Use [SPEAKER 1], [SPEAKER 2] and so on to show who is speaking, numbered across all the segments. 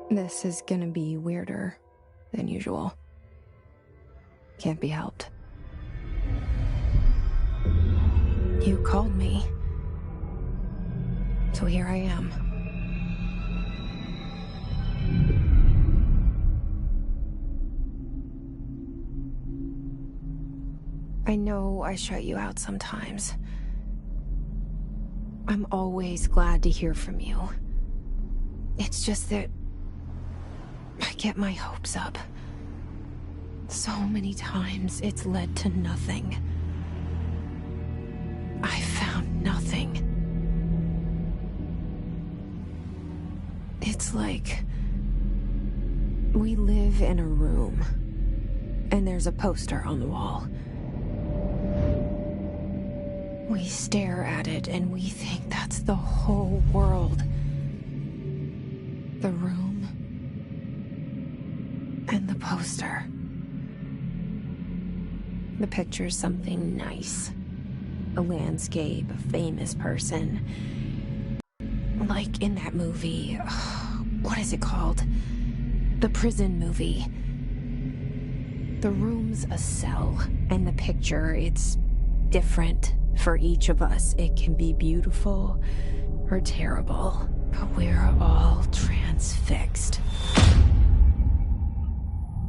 [SPEAKER 1] This is gonna be weirder than usual. Can't be helped. You called me. So here I am. I know I shut you out sometimes. I'm always glad to hear from you. It's just that I get my hopes up. So many times it's led to nothing. I found nothing. It's like we live in a room, and there's a poster on the wall. We stare at it and we think that's the whole world. The room and the poster. The picture's something nice. A landscape, a famous person. Like in that movie, what is it called? The prison movie. The room's a cell, and the picture, it's different for each of us. It can be beautiful or terrible, but we're all transfixed.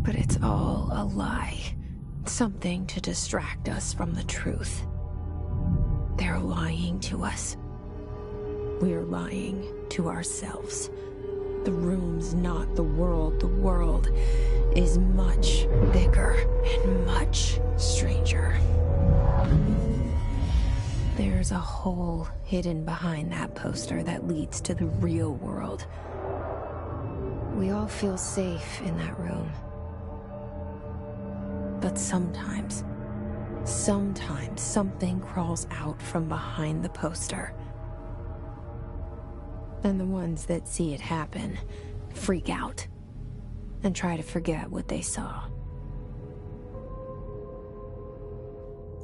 [SPEAKER 1] But it's all a lie. Something to distract us from the truth. They're lying to us. We're lying to ourselves. The room's not the world. The world is much bigger and much stranger. There's a hole hidden behind that poster that leads to the real world. We all feel safe in that room. But sometimes something crawls out from behind the poster. And the ones that see it happen freak out and try to forget what they saw.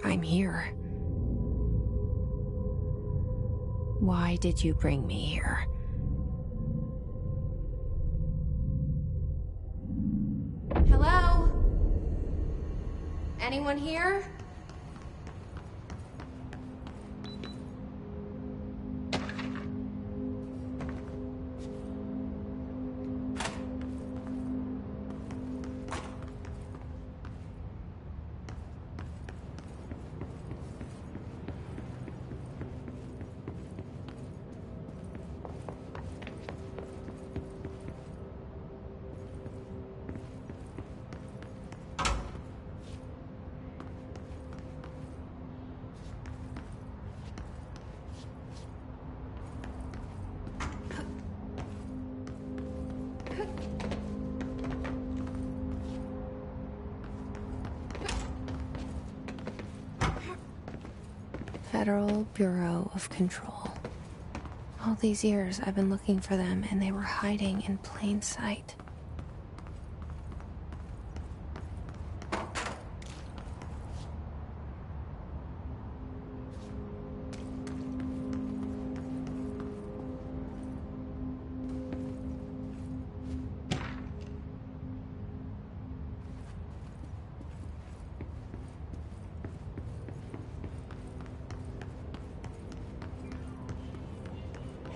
[SPEAKER 1] I'm here. Why did you bring me here? Hello? Anyone here? Federal Bureau of Control. All these years I've been looking for them, and they were hiding in plain sight.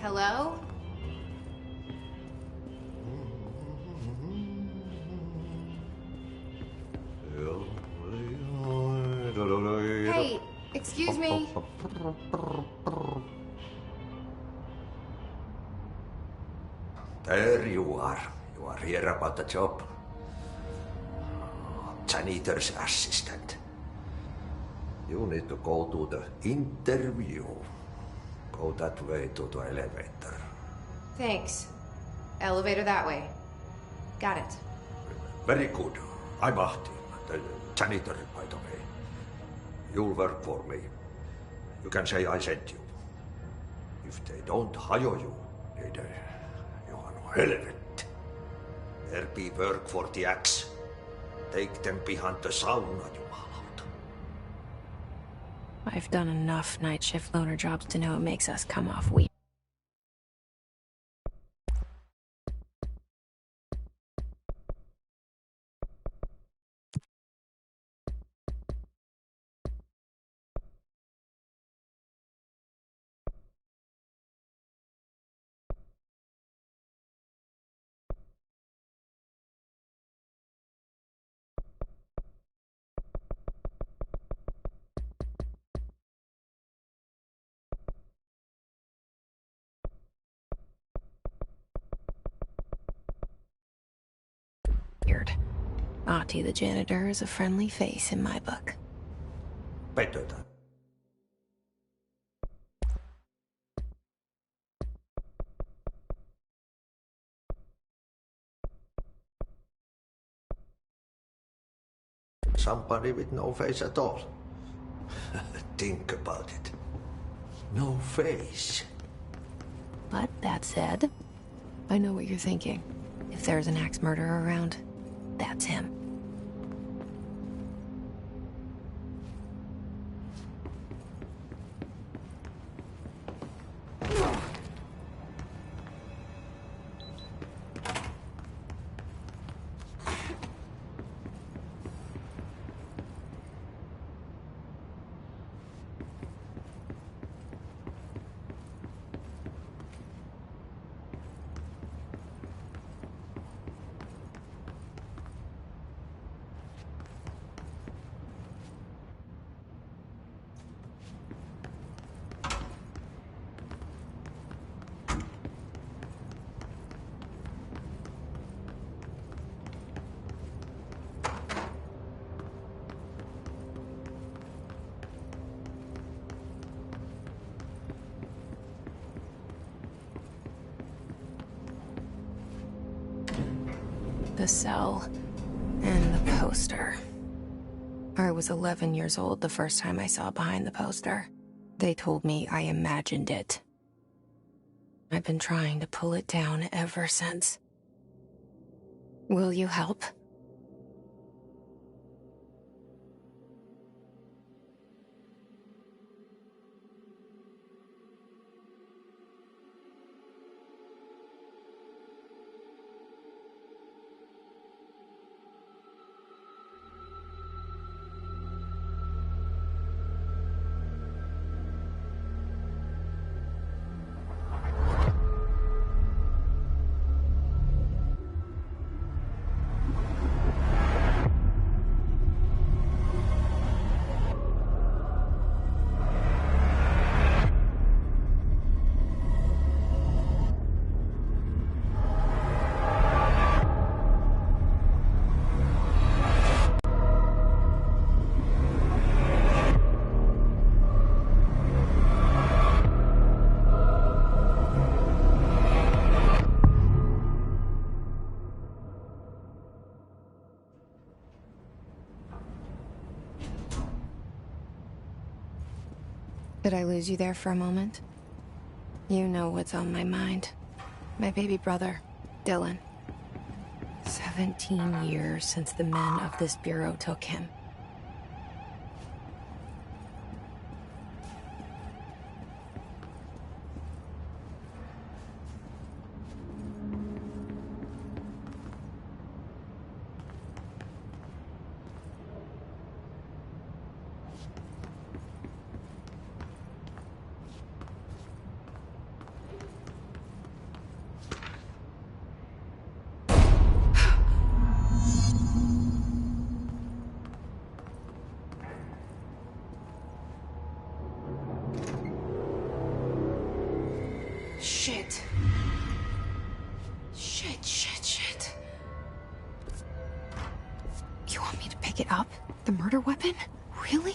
[SPEAKER 1] Hello? Hey, excuse me?
[SPEAKER 2] There you are. You are here about the job. Janitor's assistant. You need to go to the interview. Go that way to the elevator.
[SPEAKER 1] Thanks. Elevator that way. Got it.
[SPEAKER 2] Very good. I'm Ahti, the janitor, by the way. You'll work for me. You can say I sent you. If they don't hire you, niin Johan on helvet. There be work for the axe. Take them behind the sauna, jumalauta.
[SPEAKER 1] I've done enough night shift loner jobs to know it makes us come off weak. Ahti the janitor is a friendly face in my book.
[SPEAKER 2] Better than. Somebody with no face at all. Think about it. No face.
[SPEAKER 1] But that said, I know what you're thinking. If there's an axe murderer around, that's him. The cell and the poster. I was 11 years old the first time I saw behind the poster. They told me I imagined it. I've been trying to pull it down ever since. Will you help? Did I lose you there for a moment? You know what's on my mind. My baby brother, Dylan. 17 years since the men of this bureau took him. Shit. Shit. You want me to pick it up? The murder weapon? Really?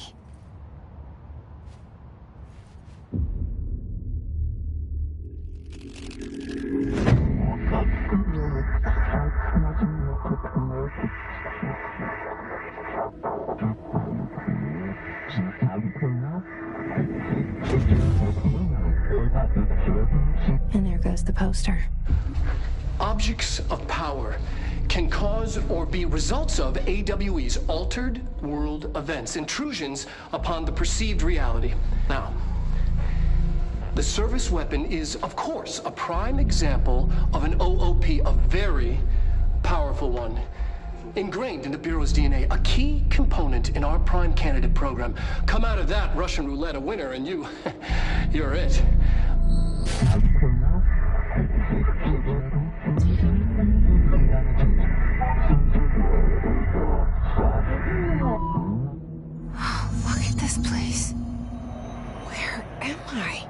[SPEAKER 1] And there goes the poster.
[SPEAKER 3] Objects of power can cause or be results of AWE's altered world events, intrusions upon the perceived reality. Now, the service weapon is, of course, a prime example of an OOP, a very powerful one. Ingrained in the Bureau's DNA, a key component in our prime candidate program. Come out of that Russian roulette a winner and you're it.
[SPEAKER 1] Look at this place. Where am I?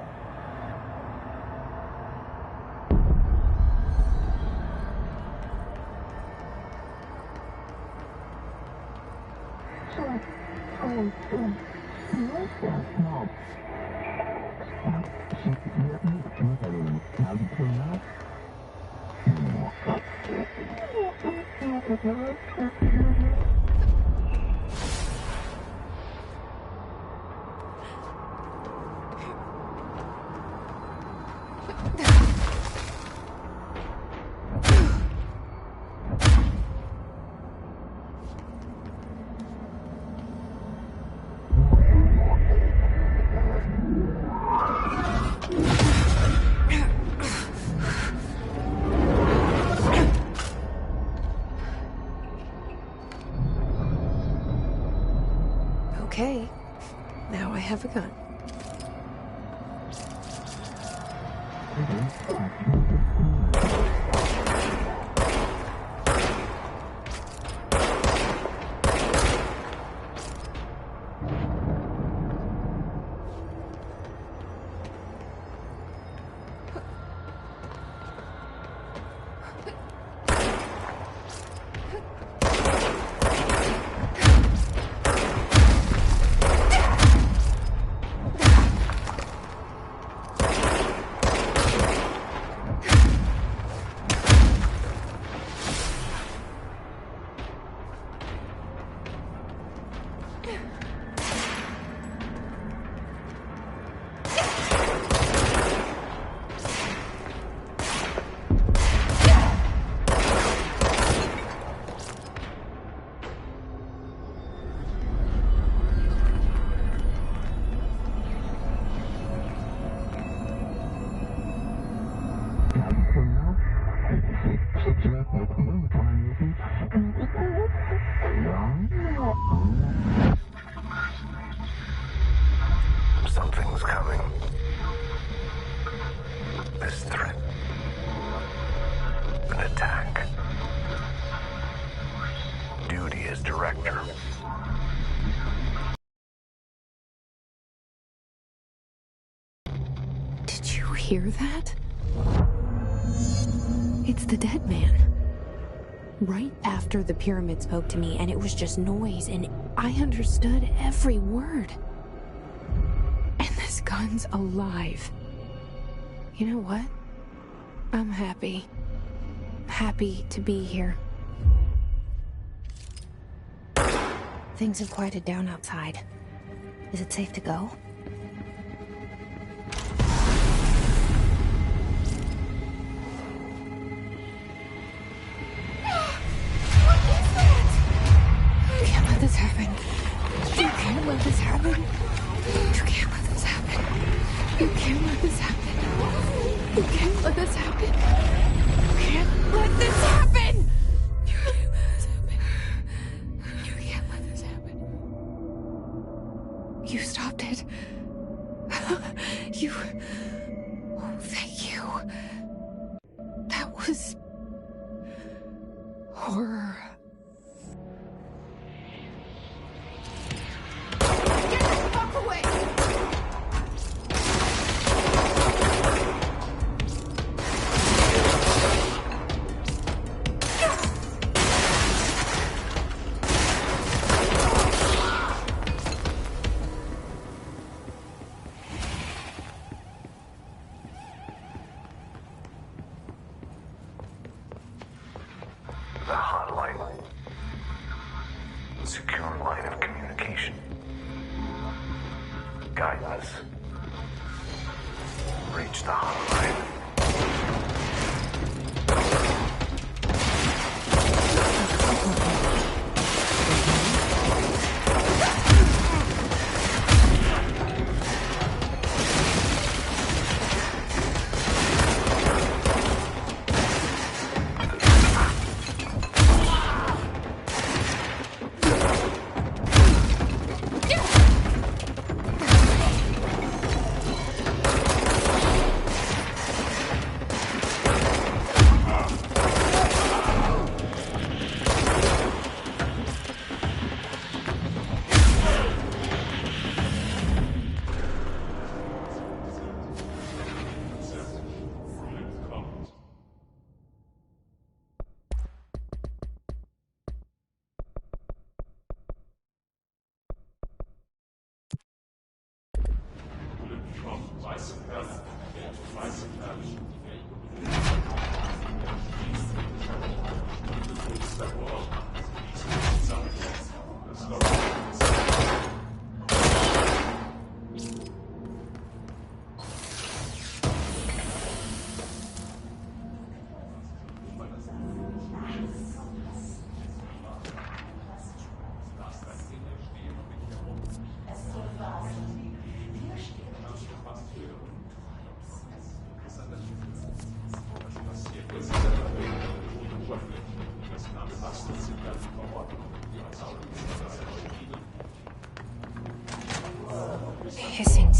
[SPEAKER 1] Okay, now I have a gun.
[SPEAKER 4] Something's coming. This threat. An attack. Duty as director.
[SPEAKER 1] Did you hear that? It's the dead man. Right after the pyramid spoke to me, and it was just noise, and I understood every word. And this gun's alive. You know what? I'm happy. Happy to be here. Things have quieted down outside. Is it safe to go? You can't let this happen. You can't let this happen. You can't let this happen. You can't let this happen. You can't let this happen. You can't let this happen. You can't let this happen. You can't let this happen. You stopped it. You... Oh, thank you. That was... horror. Get the fuck away!
[SPEAKER 4] The hotline. Secure line of communication. Guidance. Reach the hotline.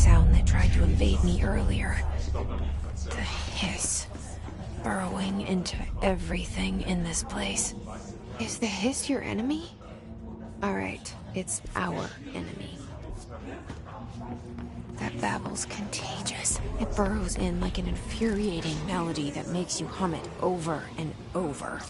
[SPEAKER 1] sound that tried to invade me earlier. The hiss. Burrowing into everything in this place. Is the hiss your enemy? Alright, it's our enemy. That babble's contagious. It burrows in like an infuriating melody that makes you hum it over and over.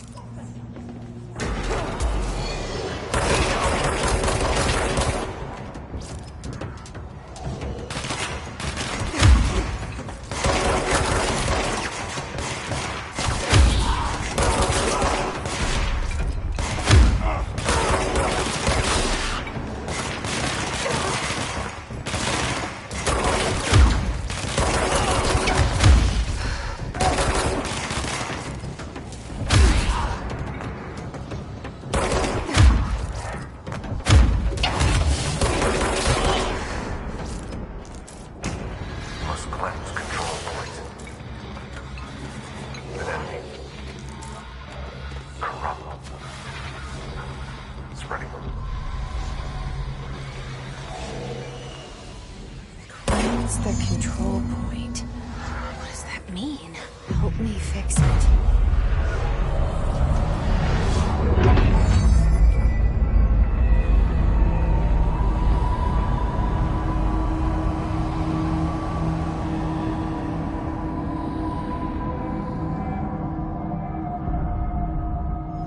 [SPEAKER 1] The control point. What does that mean? Help me fix it.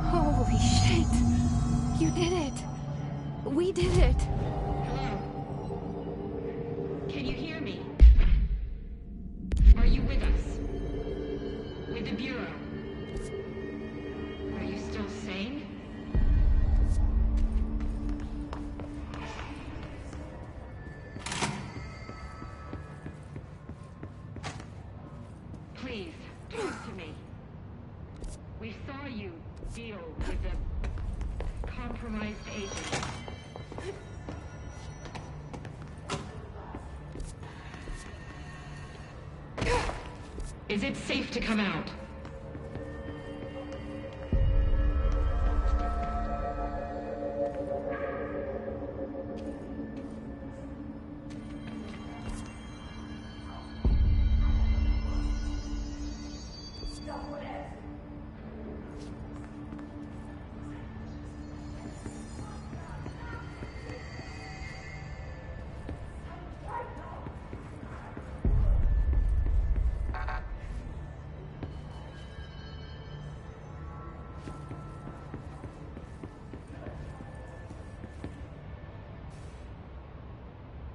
[SPEAKER 1] Holy shit. You did it. We did it.
[SPEAKER 5] Can you hear me? Are you with us? With the Bureau? Are you still sane? Please, talk to me. We saw you deal with a compromised agent. Is it safe to come out?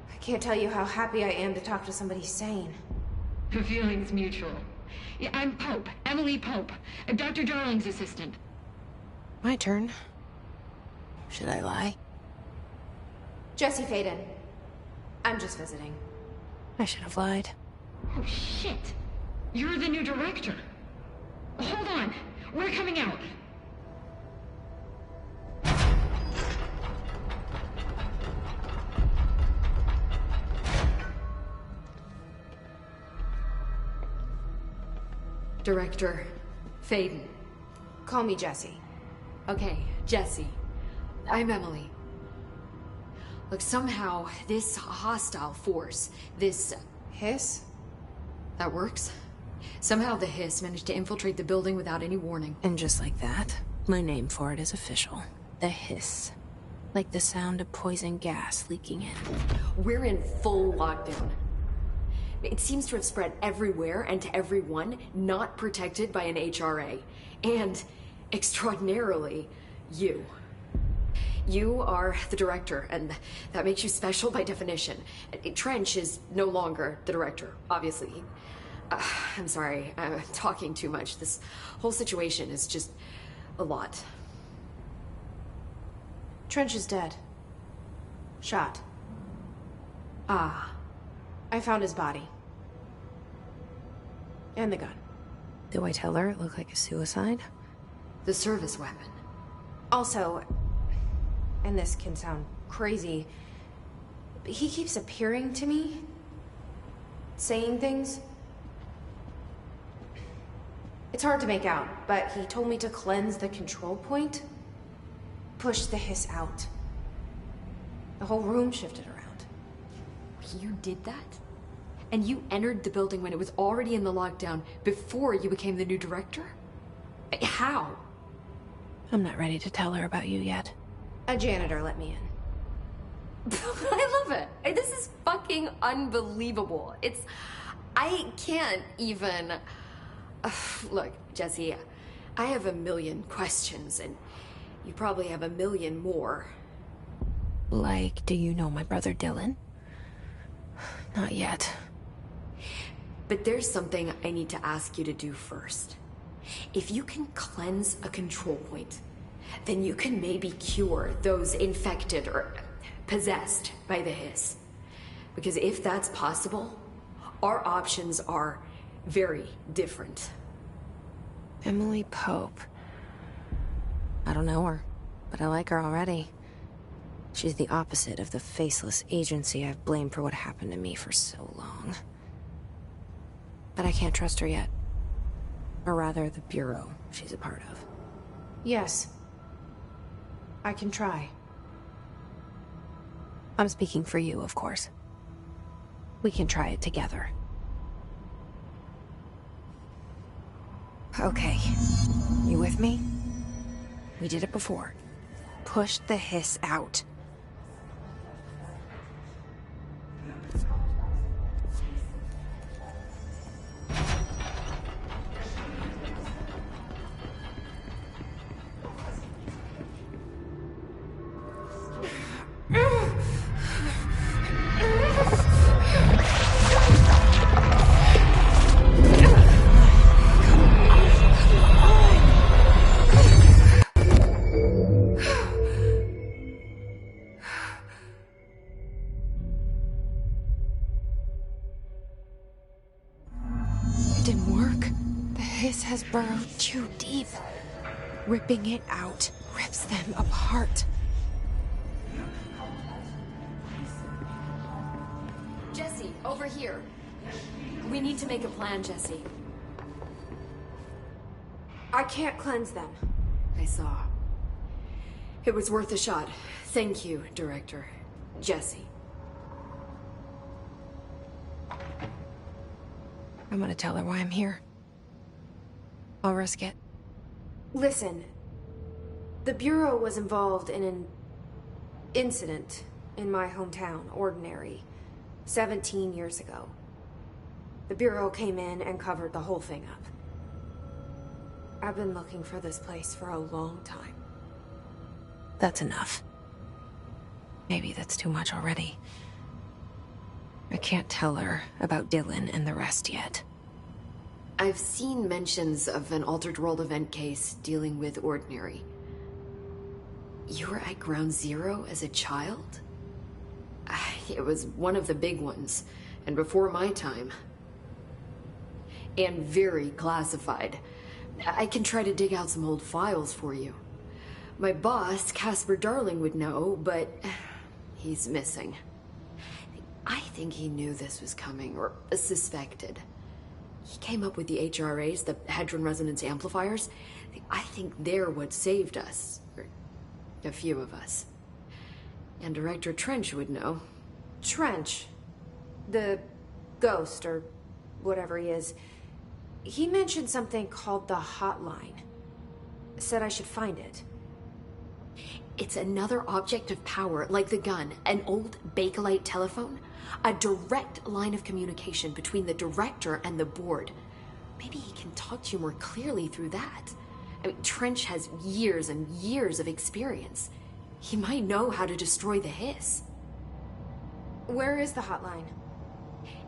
[SPEAKER 1] I can't tell you how happy I am to talk to somebody sane.
[SPEAKER 5] The feeling's mutual. Yeah, I'm Pope, Emily Pope, Dr. Darling's assistant.
[SPEAKER 1] My turn. Should I lie? Jesse Faden. I'm just visiting. I should have lied.
[SPEAKER 5] Oh, shit. You're the new director. Hold on. We're coming out.
[SPEAKER 6] Director Faden.
[SPEAKER 1] Call me Jesse.
[SPEAKER 6] Okay, Jesse. I'm Emily. Look, somehow this hostile force, this...
[SPEAKER 1] Hiss?
[SPEAKER 6] That works. Somehow the hiss managed to infiltrate the building without any warning.
[SPEAKER 1] And just like that, my name for it is official. The hiss. Like the sound of poison gas leaking in.
[SPEAKER 6] We're in full lockdown. It seems to have spread everywhere and to everyone not protected by an HRA. And, extraordinarily, you. You are the director, and that makes you special by definition. Trench is no longer the director, obviously. I'm sorry, I'm talking too much. This whole situation is just a lot.
[SPEAKER 1] Trench is dead. Shot.
[SPEAKER 6] Ah.
[SPEAKER 1] I found his body. And the gun. Do I tell her it looked like a suicide?
[SPEAKER 6] The service weapon.
[SPEAKER 1] Also, and this can sound crazy, but he keeps appearing to me, saying things. It's hard to make out, but he told me to cleanse the control point, push the hiss out. The whole room shifted around.
[SPEAKER 6] You did that? And you entered the building when it was already in the lockdown before you became the new director? How?
[SPEAKER 1] I'm not ready to tell her about you yet. A janitor let me in.
[SPEAKER 6] I love it. This is fucking unbelievable. I can't even... Look, Jesse, I have a million questions, and you probably have a million more.
[SPEAKER 1] Like, do you know my brother Dylan? Not yet.
[SPEAKER 6] But there's something I need to ask you to do first. If you can cleanse a control point, then you can maybe cure those infected or possessed by the hiss. Because if that's possible, our options are very different.
[SPEAKER 1] Emily Pope. I don't know her, but I like her already. She's the opposite of the faceless agency I've blamed for what happened to me for so long. But I can't trust her yet. Or rather, the Bureau she's a part of. Yes. I can try. I'm speaking for you, of course. We can try it together. Okay. You with me? We did it before. Push the hiss out. It didn't work. The hiss has burrowed too deep. Ripping it out rips them apart.
[SPEAKER 6] Jesse, over here. We need to make a plan, Jesse.
[SPEAKER 1] I can't cleanse them.
[SPEAKER 6] I saw. It was worth a shot. Thank you, Director. Jesse.
[SPEAKER 1] I'm gonna tell her why I'm here. I'll risk it. Listen, the Bureau was involved in an incident in my hometown, Ordinary, 17 years ago. The Bureau came in and covered the whole thing up. I've been looking for this place for a long time. That's enough. Maybe that's too much already. I can't tell her about Dylan and the rest yet.
[SPEAKER 6] I've seen mentions of an Altered World event case dealing with Ordinary. You were at Ground Zero as a child? It was one of the big ones, and before my time. And very classified. I can try to dig out some old files for you. My boss, Casper Darling, would know, but he's missing. I think he knew this was coming, or suspected. He came up with the HRAs, the Hadron Resonance Amplifiers. I think they're what saved us. Or a few of us. And Director Trench would know.
[SPEAKER 1] Trench? The ghost, or whatever he is. He mentioned something called the Hotline. Said I should find it.
[SPEAKER 6] It's another object of power, like the gun, an old Bakelite telephone. A direct line of communication between the director and the board. Maybe he can talk to you more clearly through that. I mean, Trench has years and years of experience. He might know how to destroy the hiss.
[SPEAKER 1] Where is the hotline?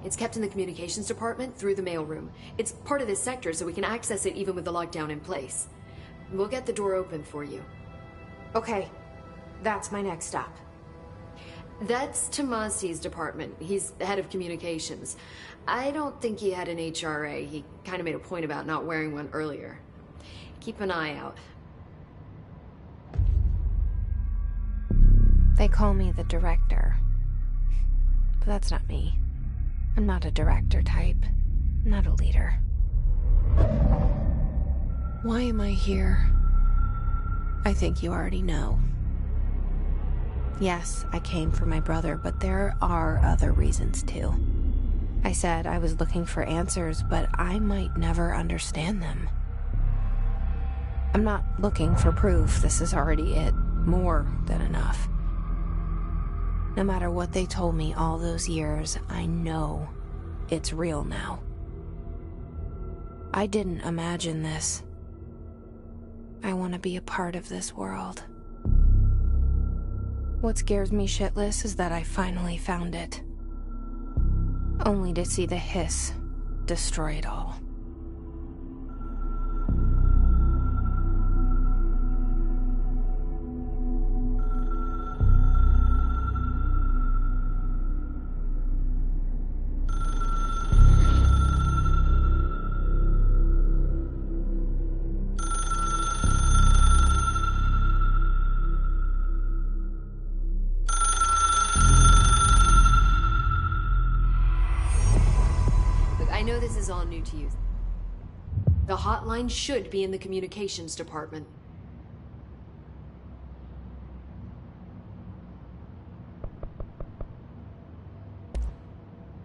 [SPEAKER 6] It's kept in the communications department through the mailroom. It's part of this sector, so we can access it even with the lockdown in place. We'll get the door open for you.
[SPEAKER 1] Okay, that's my next stop.
[SPEAKER 6] That's Tomasi's department. He's the head of communications. I don't think he had an HRA. He kind of made a point about not wearing one earlier. Keep an eye out.
[SPEAKER 1] They call me the director. But that's not me. I'm not a director type. I'm not a leader. Why am I here? I think you already know. Yes, I came for my brother, but there are other reasons too. I said I was looking for answers, but I might never understand them. I'm not looking for proof. This is already it. More than enough. No matter what they told me all those years, I know it's real now. I didn't imagine this. I want to be a part of this world. What scares me shitless is that I finally found it. Only to see the hiss destroy it all.
[SPEAKER 6] I know this is all new to you. The hotline should be in the communications department.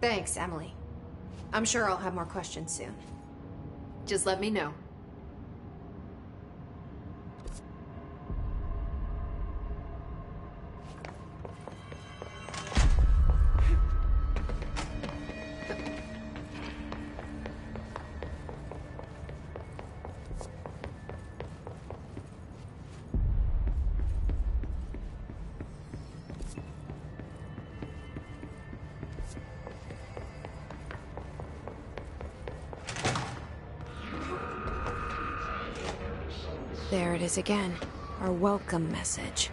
[SPEAKER 1] Thanks, Emily. I'm sure I'll have more questions soon.
[SPEAKER 6] Just let me know.
[SPEAKER 1] There it is again. Our welcome message.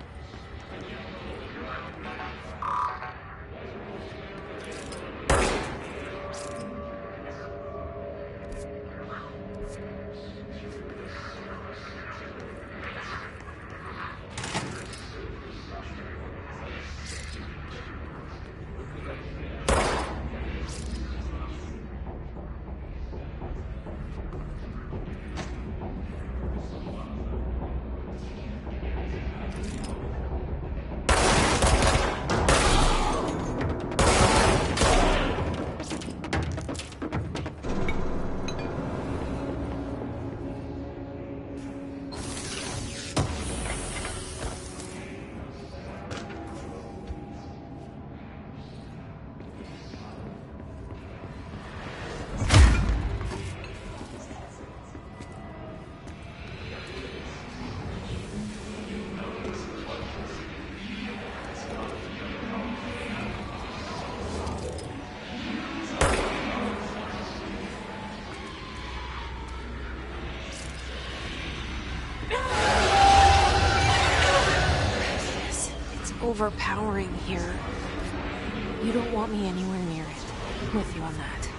[SPEAKER 1] Overpowering here. You don't want me anywhere near it. I'm with you on that.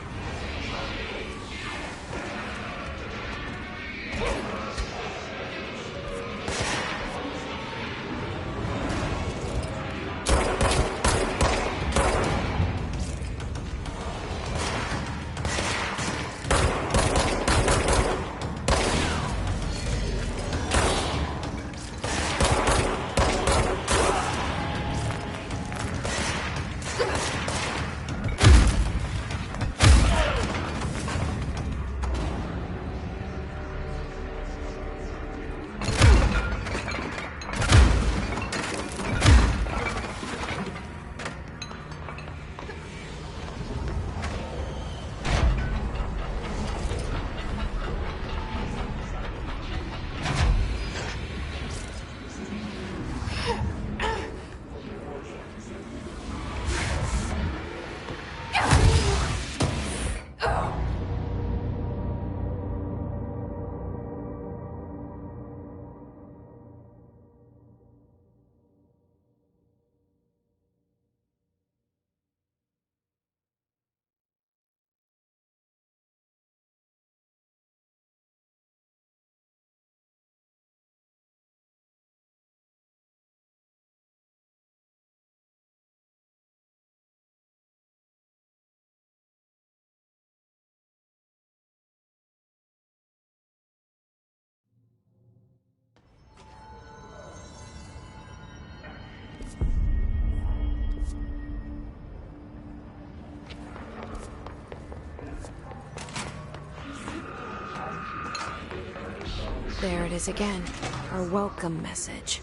[SPEAKER 1] There it is again. Our welcome message.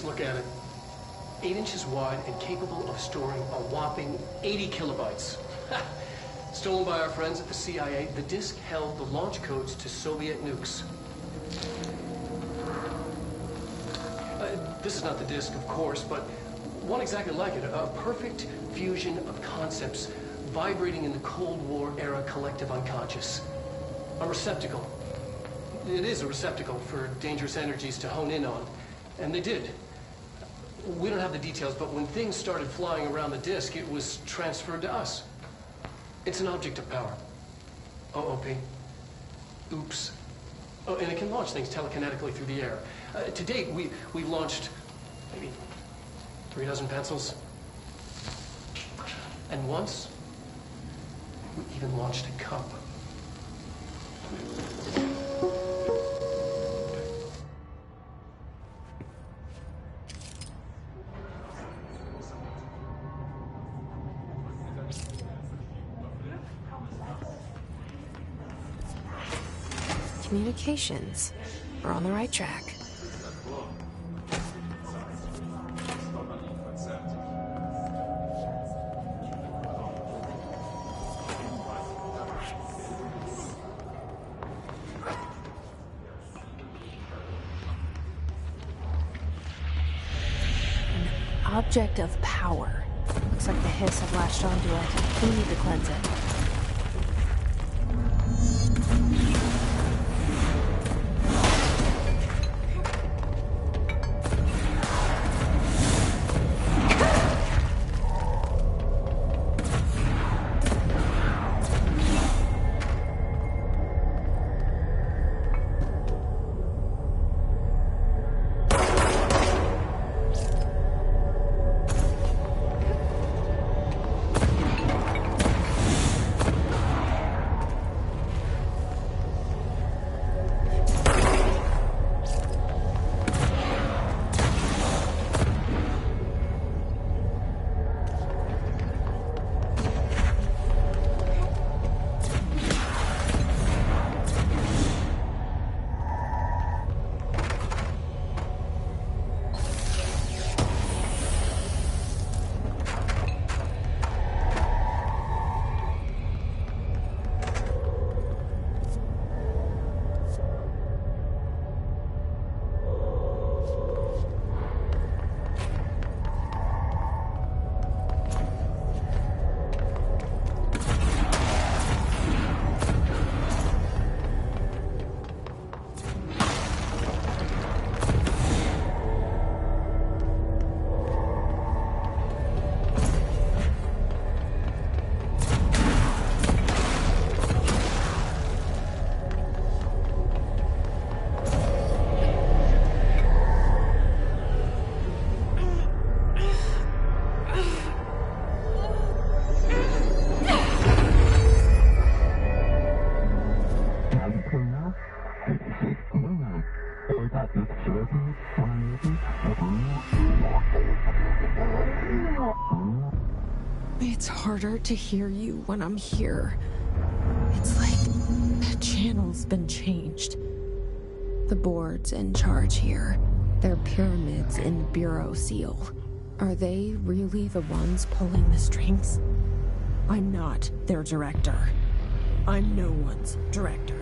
[SPEAKER 3] Look at it. 8 inches wide and capable of storing a whopping 80 kilobytes. Stolen by our friends at the CIA, the disk held the launch codes to Soviet nukes. This is not the disk, of course, but one exactly like it. A perfect fusion of concepts vibrating in the Cold War era collective unconscious. A receptacle. It is a receptacle for dangerous energies to hone in on. And they did. We don't have the details, but when things started flying around the disk, it was transferred to us. It's an object of power. OOP. Oops. Oh, and it can launch things telekinetically through the air. To date, we've launched maybe 3 dozen pencils. And once, we even launched a cup.
[SPEAKER 1] Communications. We're on the right track. An object of power. Looks like the hiss have latched onto it. We need to cleanse it. harder to hear you when I'm here. It's like the channel's been changed. The board's in charge here. They're pyramids in the Bureau seal. Are they really the ones pulling the strings? I'm not their director. I'm no one's director.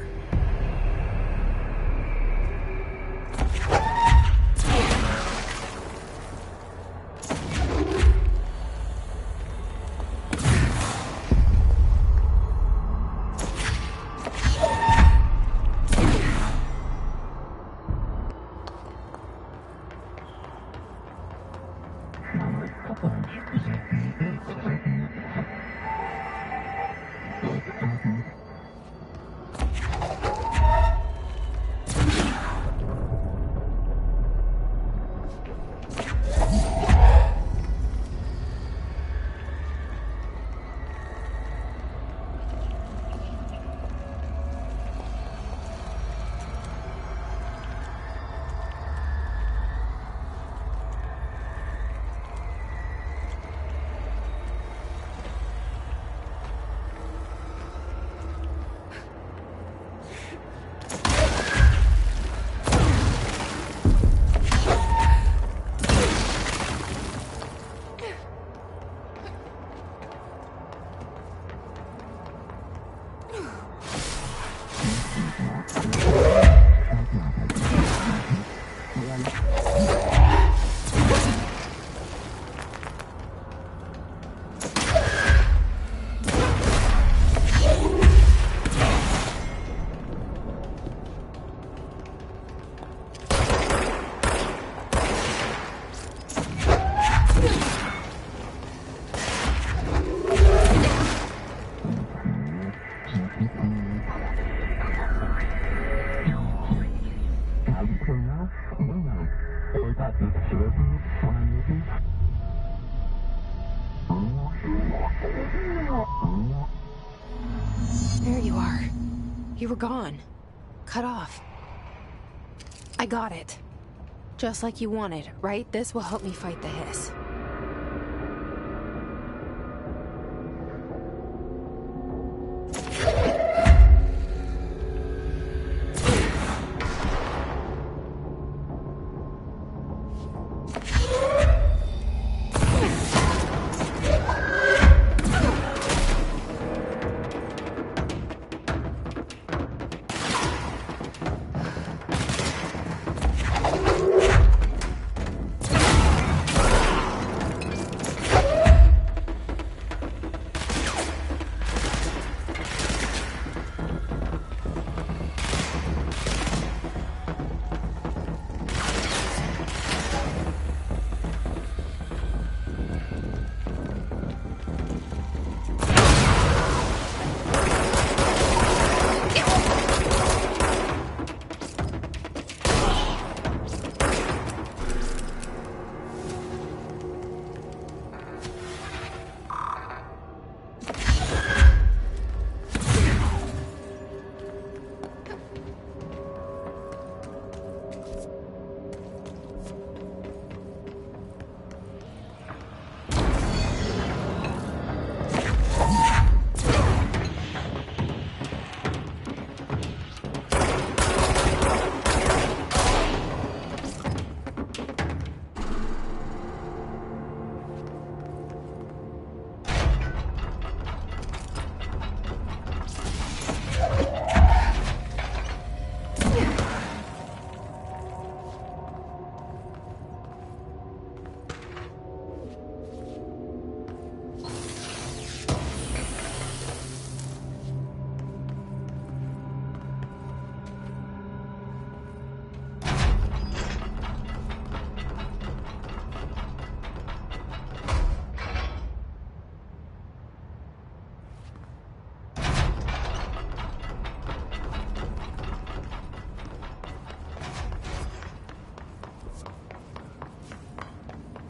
[SPEAKER 1] There you are. You were gone. Cut off. I got it. Just like you wanted, right? This will help me fight the hiss.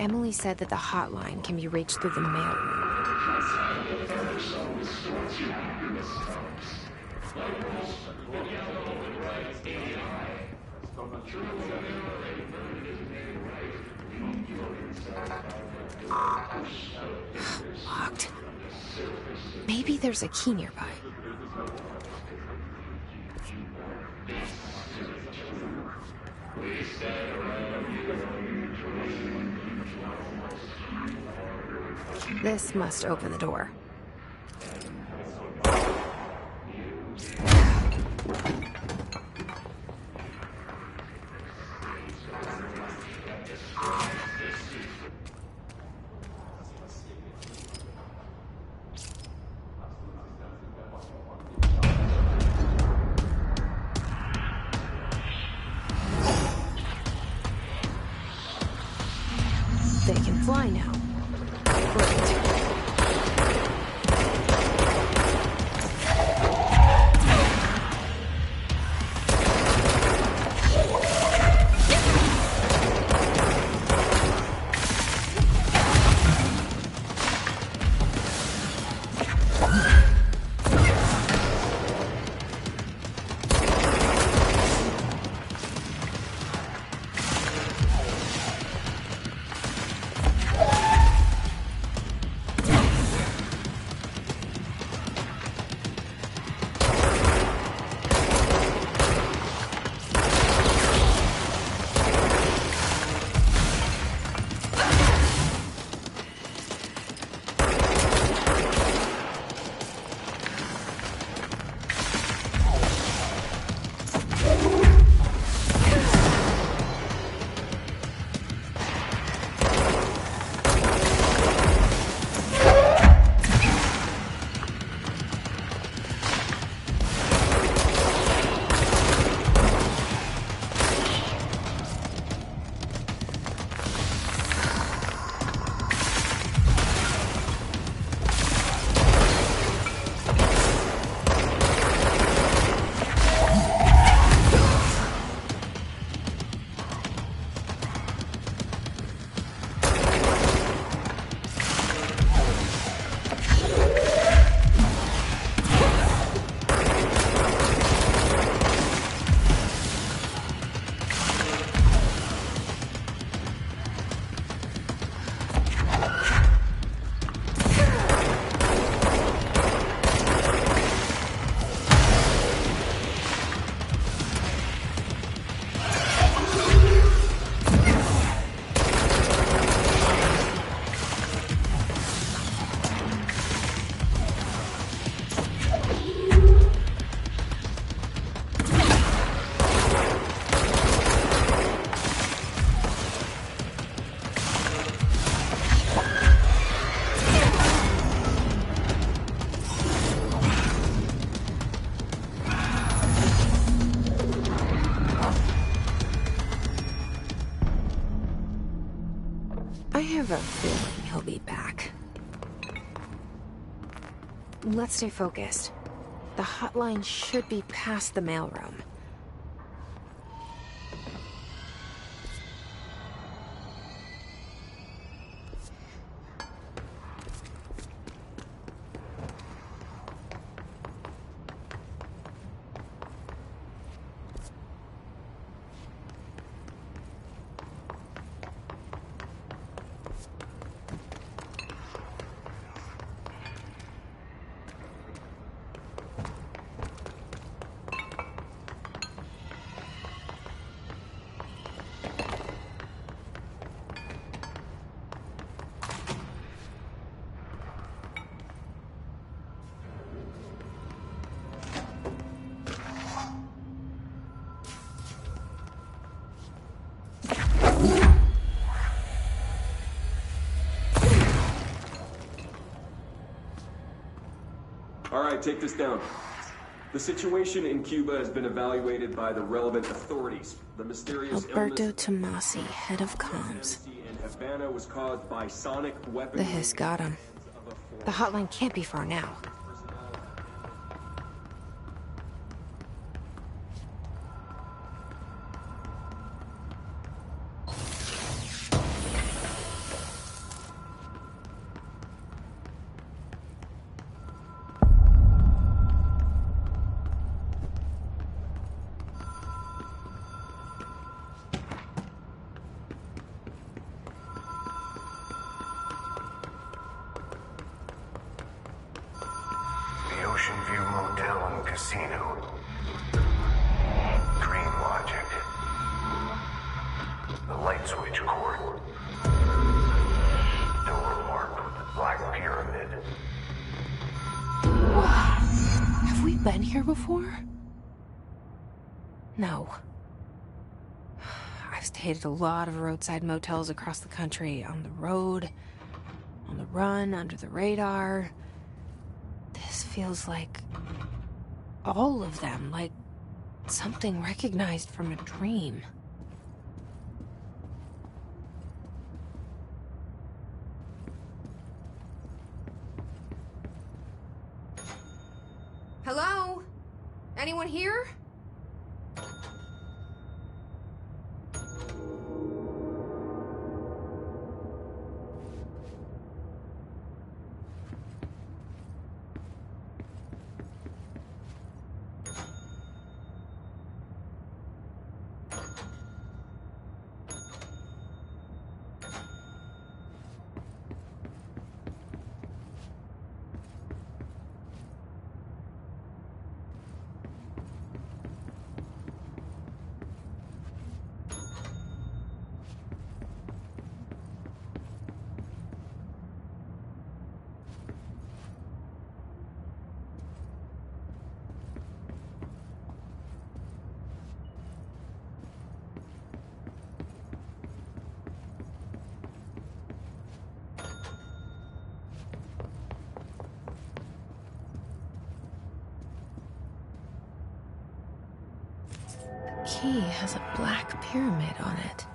[SPEAKER 1] Emily said that the hotline can be reached through the mailroom. Locked. Maybe there's a key nearby. This must open the door. They can fly now. Great. I have a feeling he'll be back. Let's stay focused. The hotline should be past the mailroom.
[SPEAKER 7] All right, take this down. The situation in Cuba has been evaluated by the relevant authorities. The mysterious
[SPEAKER 1] Alberto Tomasi, head of comms.
[SPEAKER 7] in Havana was caused by sonic weapons.
[SPEAKER 1] The hiss got him. The hotline can't be far now.
[SPEAKER 4] casino. Dream logic. The light switch cord. Door marked with the black pyramid.
[SPEAKER 1] Have we been here before? No. I've stayed at a lot of roadside motels across the country, on the road, on the run, under the radar. This feels like all of them, like something recognized from a dream.
[SPEAKER 6] Hello? Anyone here?
[SPEAKER 1] The key has a black pyramid on it.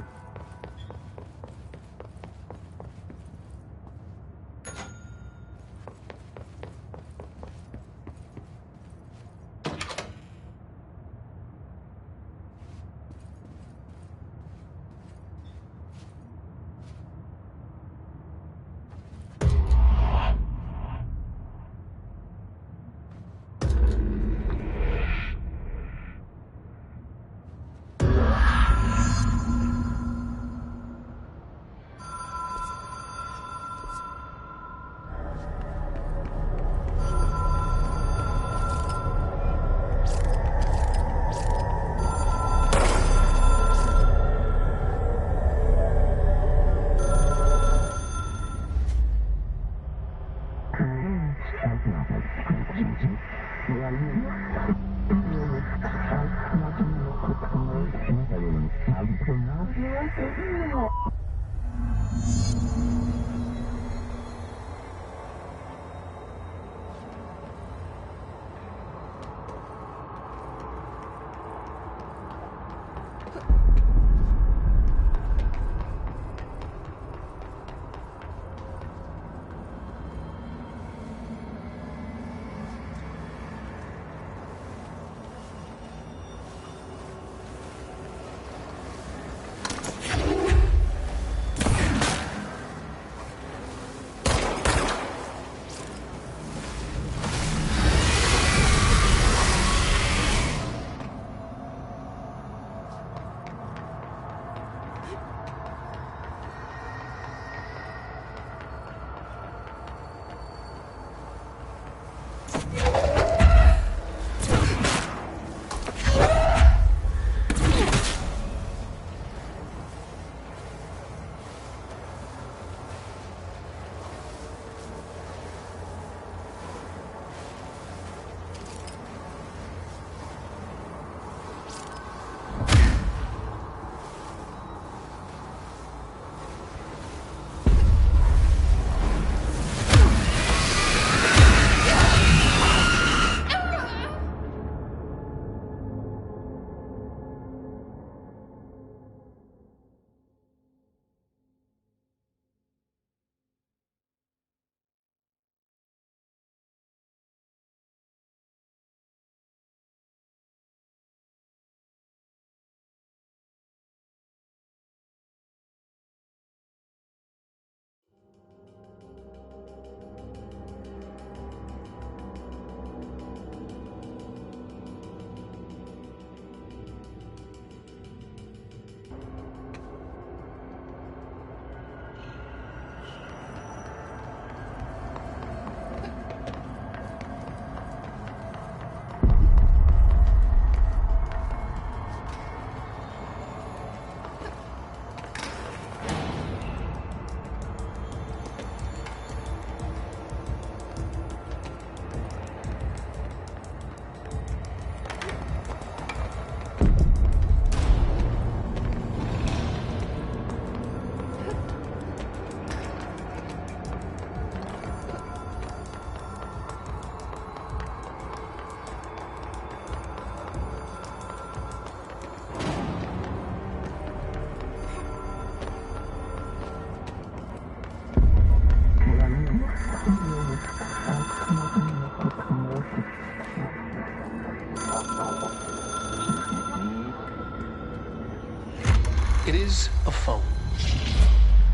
[SPEAKER 3] It is a phone.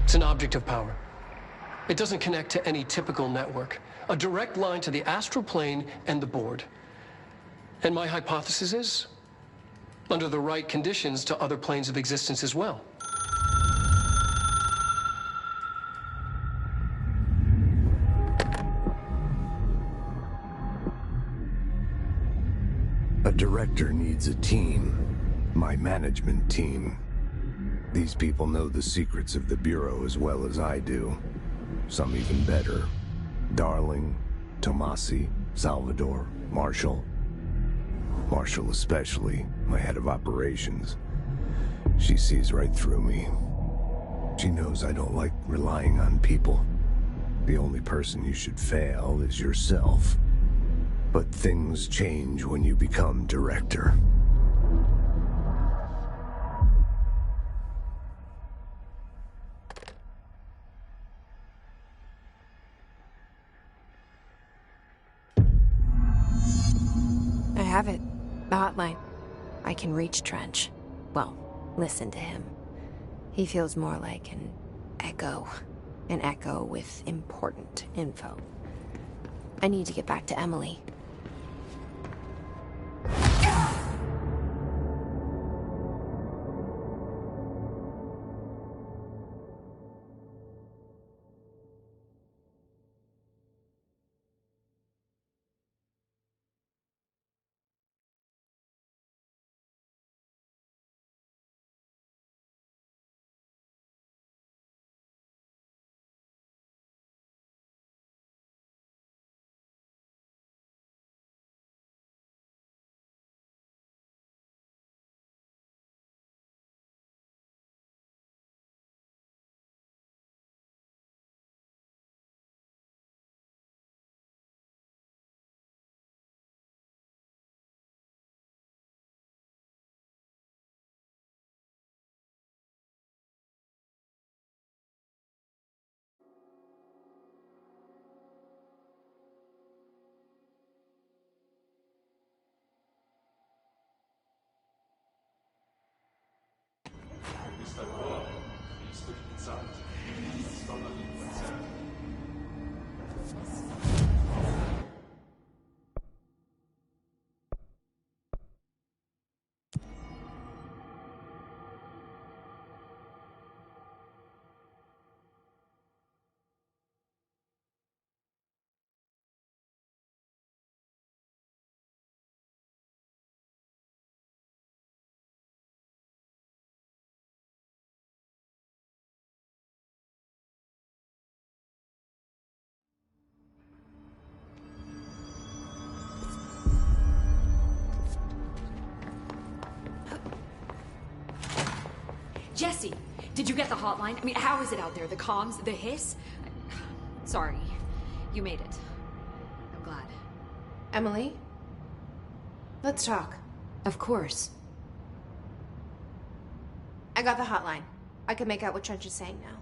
[SPEAKER 3] It's an object of power. It doesn't connect to any typical network. A direct line to the astral plane and the board. And my hypothesis is, under the right conditions, to other planes of existence as well.
[SPEAKER 8] A director needs a team. My management team. These people know the secrets of the Bureau as well as I do. Some even better. Darling, Tomasi, Salvador, Marshall. Marshall especially, my head of operations. She sees right through me. She knows I don't like relying on people. The only person you should fail is yourself. But things change when you become director.
[SPEAKER 1] I have it. The hotline. I can reach Trench. Well, listen to him. He feels more like an echo. An echo with important info. I need to get back to Emily.
[SPEAKER 6] Jesse, did you get the hotline? I mean, how is it out there? The comms? The hiss? Sorry. You made it. I'm glad.
[SPEAKER 1] Emily? Let's talk.
[SPEAKER 6] Of course.
[SPEAKER 1] I got the hotline. I can make out what Trench is saying now.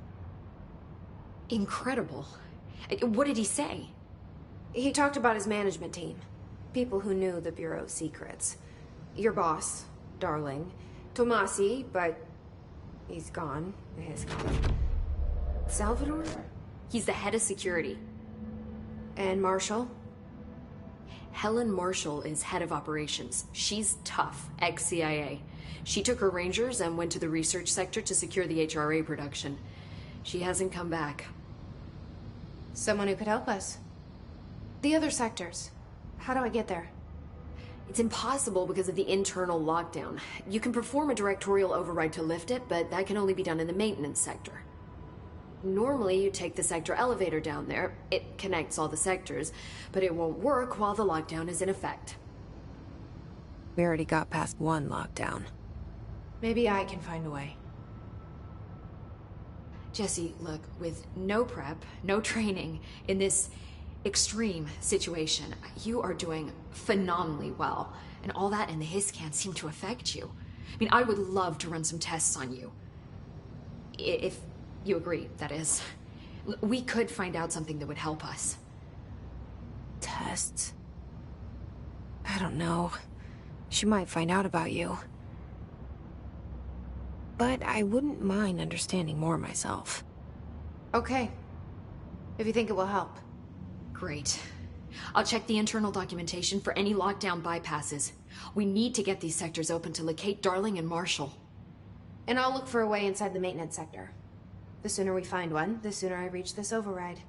[SPEAKER 6] Incredible. What did he say?
[SPEAKER 1] He talked about his management team. People who knew the Bureau's secrets. Your boss, Darling. Tomasi, but he's gone. He's gone. Salvador?
[SPEAKER 6] He's the head of security.
[SPEAKER 1] And Marshall?
[SPEAKER 6] Helen Marshall is head of operations. She's tough, ex-CIA. She took her Rangers and went to the research sector to secure the HRA production. She hasn't come back.
[SPEAKER 1] Someone who could help us. The other sectors. How do I get there?
[SPEAKER 6] It's impossible because of the internal lockdown. You can perform a directorial override to lift it, but that can only be done in the maintenance sector. Normally, you take the sector elevator down there. It connects all the sectors, but it won't work while the lockdown is in effect.
[SPEAKER 1] We already got past one lockdown. Maybe I can find a way.
[SPEAKER 6] Jesse, look, with no prep, no training, in this extreme situation, you are doing phenomenally well. And all that and the hiss can't seem to affect you. I mean, I would love to run some tests on you. If you agree, that is. We could find out something that would help us.
[SPEAKER 1] Tests? I don't know. She might find out about you. But I wouldn't mind understanding more myself.
[SPEAKER 9] Okay. If you think it will help.
[SPEAKER 6] Great. I'll check the internal documentation for any lockdown bypasses. We need to get these sectors open to locate Darling and Marshall.
[SPEAKER 9] And I'll look for a way inside the maintenance sector. The sooner we find one, the sooner I reach this override.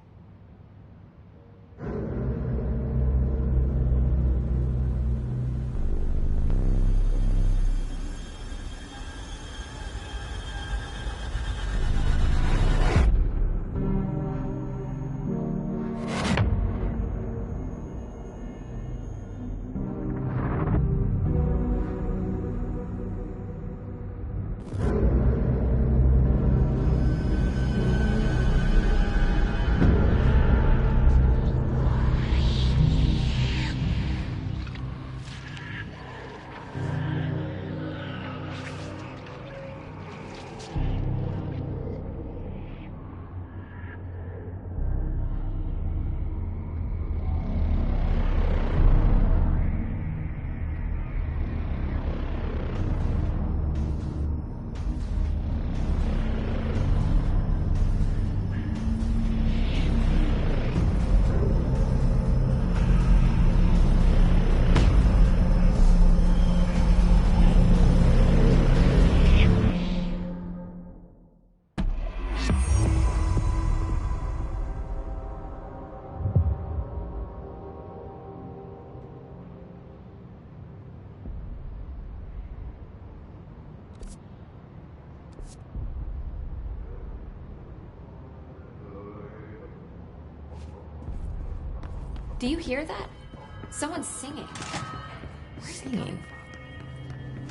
[SPEAKER 6] Do you hear that? Someone's singing.
[SPEAKER 1] Singing?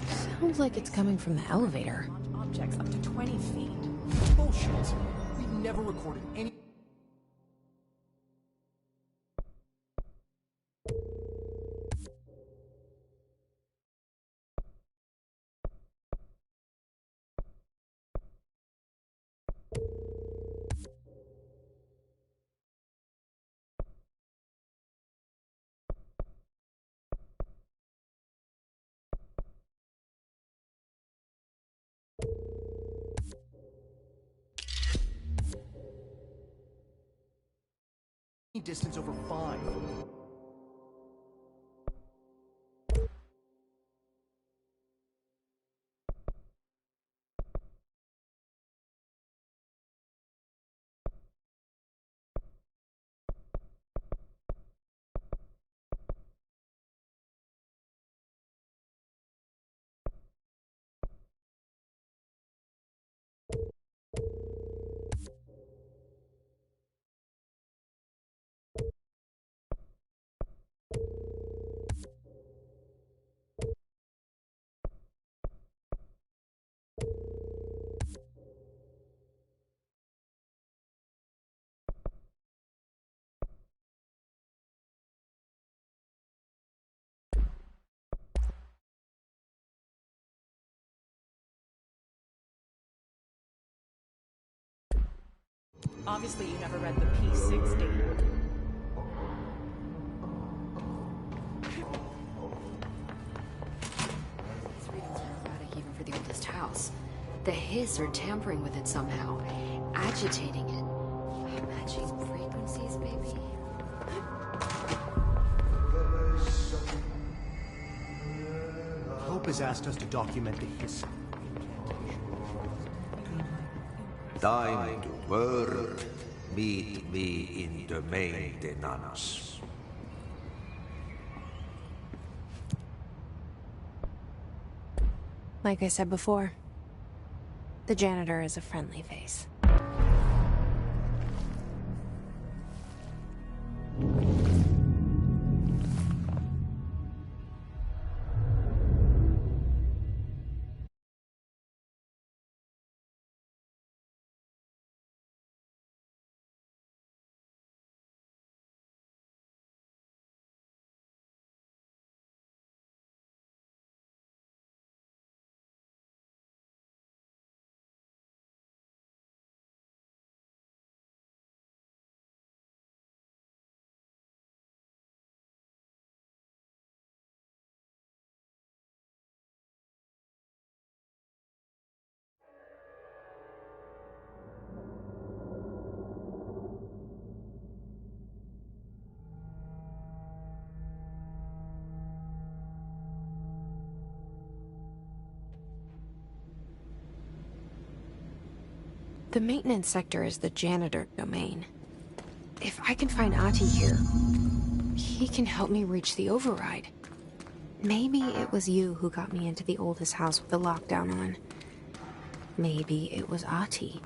[SPEAKER 1] Sounds like it's coming from the elevator.
[SPEAKER 10] Objects up to 20 feet. Bullshit. We've never recorded any... distance over 5. Obviously, you never read the P6 data.
[SPEAKER 6] These readings are erratic even for the oldest house. The hiss are tampering with it somehow, agitating it. Matching frequencies, baby.
[SPEAKER 10] Hope has asked us to document the hiss.
[SPEAKER 2] Time to work. Meet me in the maintenance.
[SPEAKER 1] Like I said before, the janitor is a friendly face. The maintenance sector is the janitor domain. If I can find Ahti here, he can help me reach the override. Maybe it was you who got me into the oldest house with the lockdown on. Maybe it was Ahti.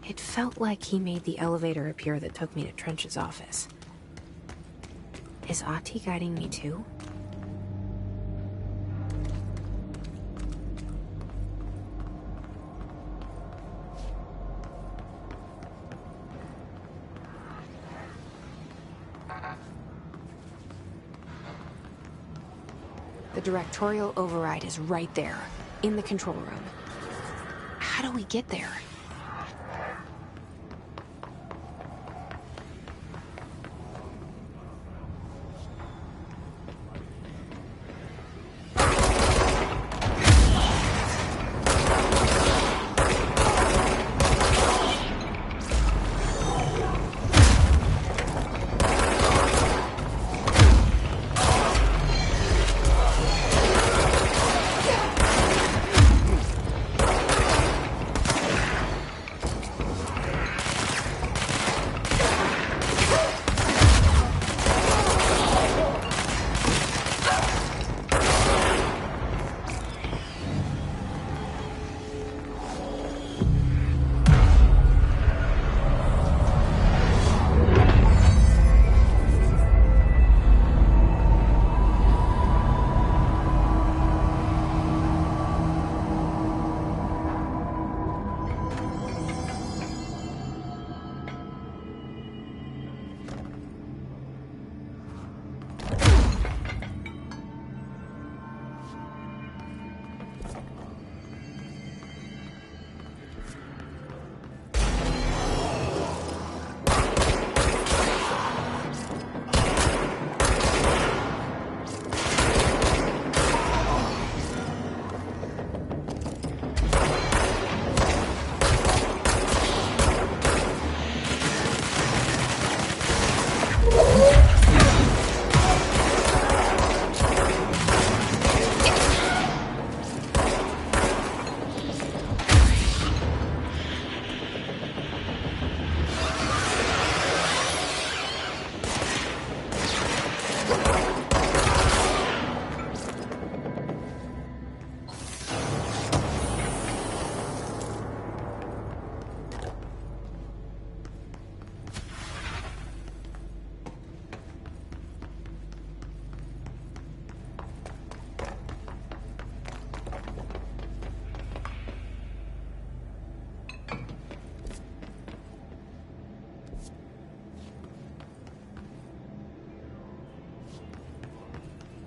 [SPEAKER 1] It felt like he made the elevator appear that took me to Trench's office. Is Ahti guiding me too? The directorial override is right there, in the control room. How do we get there?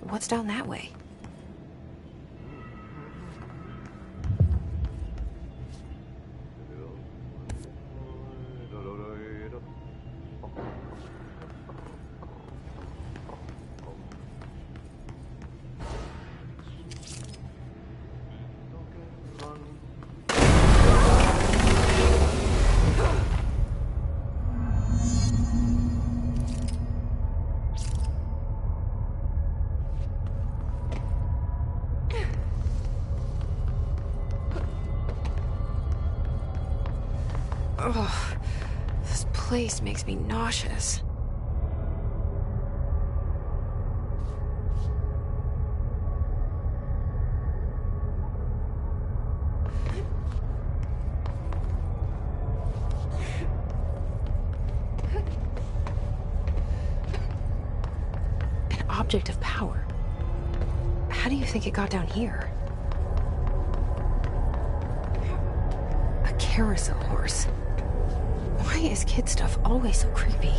[SPEAKER 1] What's down that way? Ugh, this place makes me nauseous. An object of power. How do you think it got down here? A carousel horse. Why is kid stuff always so creepy?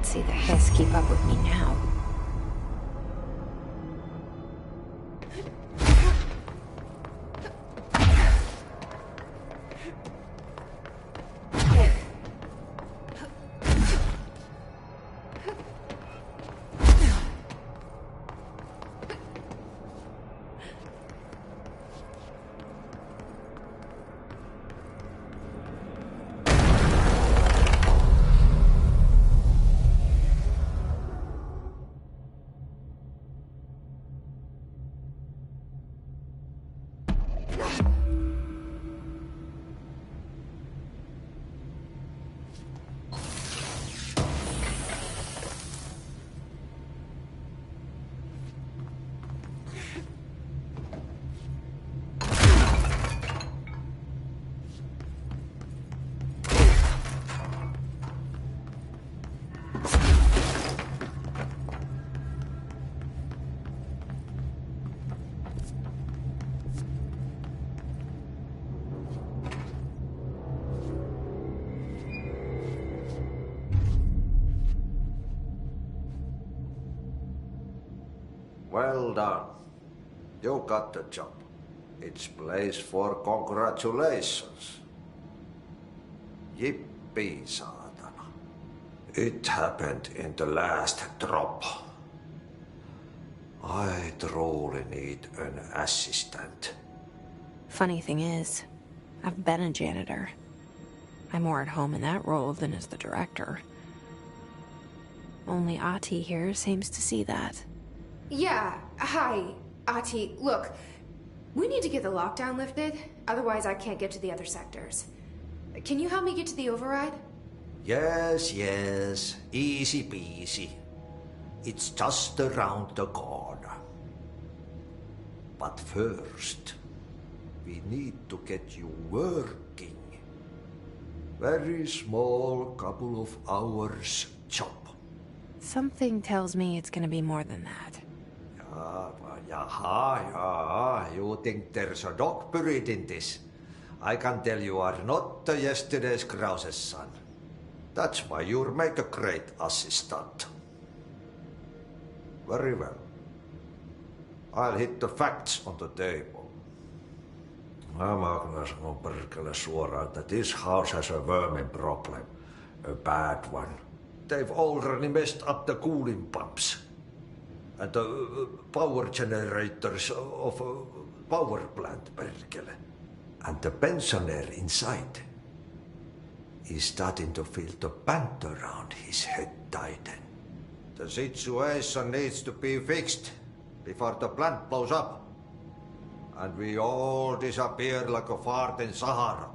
[SPEAKER 1] see the hiss keep up with me now.
[SPEAKER 2] Well done. You got the job. It's place for congratulations. Yippee, saatana. It happened in the last drop. I truly need an assistant.
[SPEAKER 1] Funny thing is, I've been a janitor. I'm more at home in that role than as the director. Only Ati here seems to see that.
[SPEAKER 9] Yeah, hi, Ati. Look, we need to get the lockdown lifted, otherwise I can't get to the other sectors. Can you help me get to the override?
[SPEAKER 2] Yes, yes. Easy peasy. It's just around the corner. But first, we need to get you working. Very small, couple of hours job.
[SPEAKER 1] Something tells me it's gonna be more than that.
[SPEAKER 2] Yeah. You think there's a dog buried in this? I can tell you are not yesterday's Krause's son. That's why you'll make a great assistant. Very well. I'll hit the facts on the table. Mä kyllä sanon perkele suoraan, että this house has a vermin problem. A bad one. They've already messed up the cooling pumps. And the power generators of a power plant, perkele. And the pensioner inside is starting to feel the band around his head tighten. The situation needs to be fixed before the plant blows up. And we all disappear like a fart in Sahara.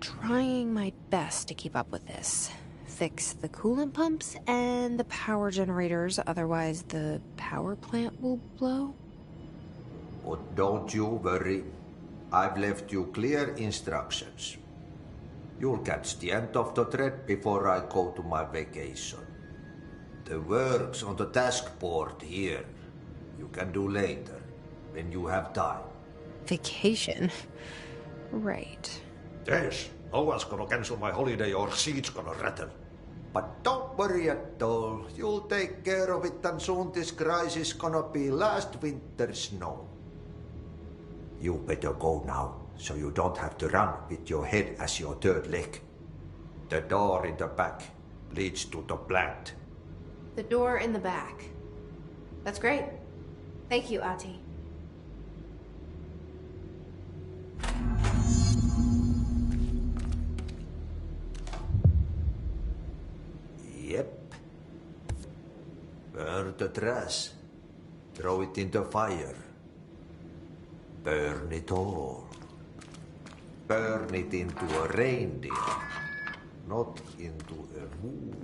[SPEAKER 1] Trying my best to keep up with this. Fix the coolant pumps and the power generators, otherwise the power plant will blow.
[SPEAKER 2] But don't you worry. I've left you clear instructions. You'll catch the end of the thread before I go to my vacation. The work's on the task board here. You can do later, when you have time.
[SPEAKER 1] Vacation? Right.
[SPEAKER 2] Yes, no one's gonna cancel my holiday or seat's gonna rattle. But don't worry at all. You'll take care of it and soon this crisis gonna be last winter's snow. You better go now, so you don't have to run with your head as your third leg. The door in the back leads to the plant.
[SPEAKER 9] The door in the back. That's great. Thank you, Ati.
[SPEAKER 2] Yep. Burn the trash. Throw it in the fire. Burn it all. Burn it into a reindeer, not into a moon.